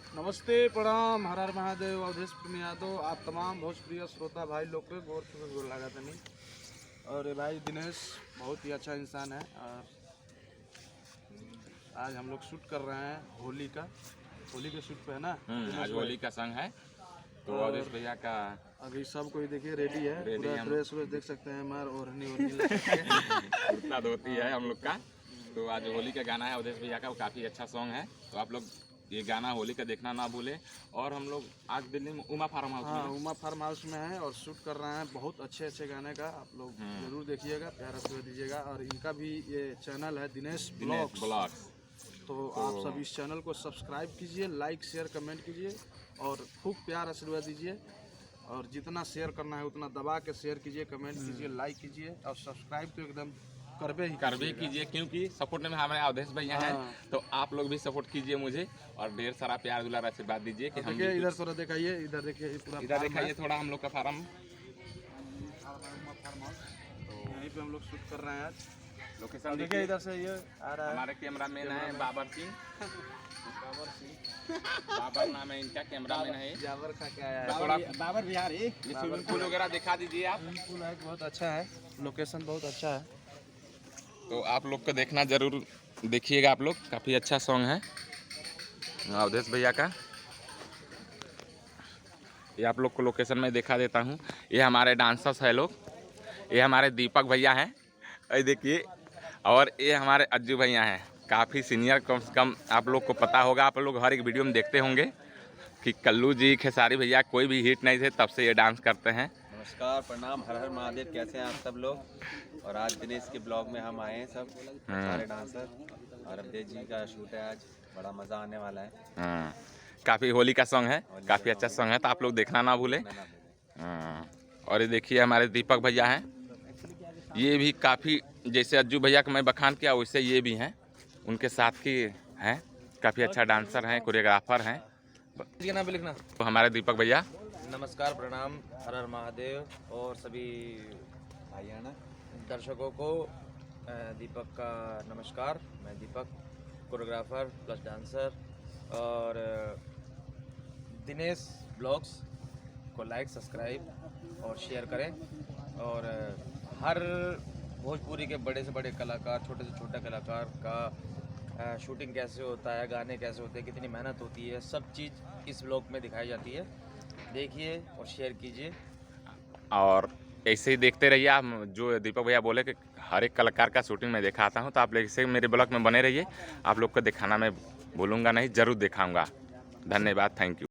नमस्ते, प्रणाम, हर हर महादेव। अवधेश प्रेमी यादव आप तमाम भोजप्रिय श्रोता भाई लोग के गोर छुके गोर लगा तनी। और ये भाई दिनेश बहुत ही अच्छा इंसान है। और आज हम लोग शूट कर रहे हैं होली के शूट पे है ना। आज होली का संग है तो अवधेश भैया का अभी सब कोई देखिए रेडी है, पूरा ड्रेस व्रेस देख सकते हैं हमारे ओढ़नी कुर्ता धोती है हम लोग का। तो आज होली का गाना है अवधेश भैया का, वो काफ़ी अच्छा सॉन्ग है। तो आप लोग ये गाना होली का देखना ना भूलें। और हम लोग आज दिल्ली में उमा फार्म हाउस में उमा फार्म हाउस में है और शूट कर रहे हैं बहुत अच्छे गाने का। आप लोग जरूर देखिएगा, प्यार आशीर्वाद दीजिएगा। और इनका भी ये चैनल है दिनेश ब्लॉग्स। तो आप सब इस चैनल को सब्सक्राइब कीजिए, लाइक शेयर कमेंट कीजिए और खूब प्यार आशीर्वाद दीजिए। और जितना शेयर करना है उतना दबा के शेयर कीजिए, कमेंट कीजिए, लाइक कीजिए और सब्सक्राइब तो एकदम करबे कीजिए, क्योंकि सपोर्ट में हमारे अवधेश भैया हैं। तो आप लोग भी सपोर्ट कीजिए मुझे और ढेर सारा प्यार दुलार आशीर्वाद दीजिए कि हम इधर थोड़ा दिखाइए, इधर देखिए, इधर दिखाइए थोड़ा हम लोग का फार्म। तो यहीं पे हम लोग शूट कर रहे हैं आज। लोकेशन देखिए, इधर से ये आ रहा है हमारे कैमरामैन है बाबर सिंह। बाबर नाम है इनका, कैमरामैन है। जावर खा के आया है बाबर बिहारी। स्विमिंग पूल वगैरह दिखा दीजिए आप। स्विमिंग पूल है, बहुत अच्छा है, लोकेशन बहुत अच्छा है। तो आप लोग को देखना जरूर, देखिएगा आप लोग। काफ़ी अच्छा सॉन्ग है अवधेश भैया का। ये आप लोग को लोकेशन में दिखा देता हूँ। ये हमारे डांसर्स है लोग, ये हमारे दीपक भैया हैं, ये देखिए। और ये हमारे अज्जू भैया हैं, काफ़ी सीनियर, कम से कम आप लोग को पता होगा, आप लोग हर एक वीडियो में देखते होंगे कि कल्लू जी, खेसारी भैया कोई भी हिट नहीं थे तब से ये डांस करते हैं। नमस्कार, प्रणाम, हर हर महादेव। कैसे हैं आप सब लोग? और आज दिनेश के ब्लॉग में हम आए हैं सब सारे डांसर। और अवधेश जी का शूट है आज, बड़ा मज़ा आने वाला है। काफ़ी होली का सॉन्ग है, काफ़ी अच्छा सॉन्ग है, तो आप लोग देखना ना भूलें। और ये देखिए हमारे दीपक भैया हैं, ये भी काफ़ी, जैसे अज्जू भैया का मैं बखान किया वैसे ये भी हैं, उनके साथ की हैं। काफ़ी अच्छा डांसर हैं, कोरियोग्राफर हैं। नाम पे लिखना। तो हमारे दीपक भैया। नमस्कार, प्रणाम, हर हर महादेव। और सभी भाइयाना दर्शकों को दीपक का नमस्कार। मैं दीपक, कोरियोग्राफर प्लस डांसर। और दिनेश ब्लॉग्स को लाइक, सब्सक्राइब और शेयर करें। और हर भोजपुरी के बड़े से बड़े कलाकार, छोटे से छोटा कलाकार का शूटिंग कैसे होता है, गाने कैसे होते हैं, कितनी मेहनत होती है, सब चीज़ इस ब्लॉग में दिखाई जाती है। देखिए और शेयर कीजिए और ऐसे ही देखते रहिए आप। जो दीपक भैया बोले कि हर एक कलाकार का शूटिंग मैं दिखाता हूँ, तो आप ऐसे मेरे ब्लॉग में बने रहिए। आप लोग को दिखाना मैं भूलूंगा नहीं, ज़रूर दिखाऊंगा। धन्यवाद, थैंक यू।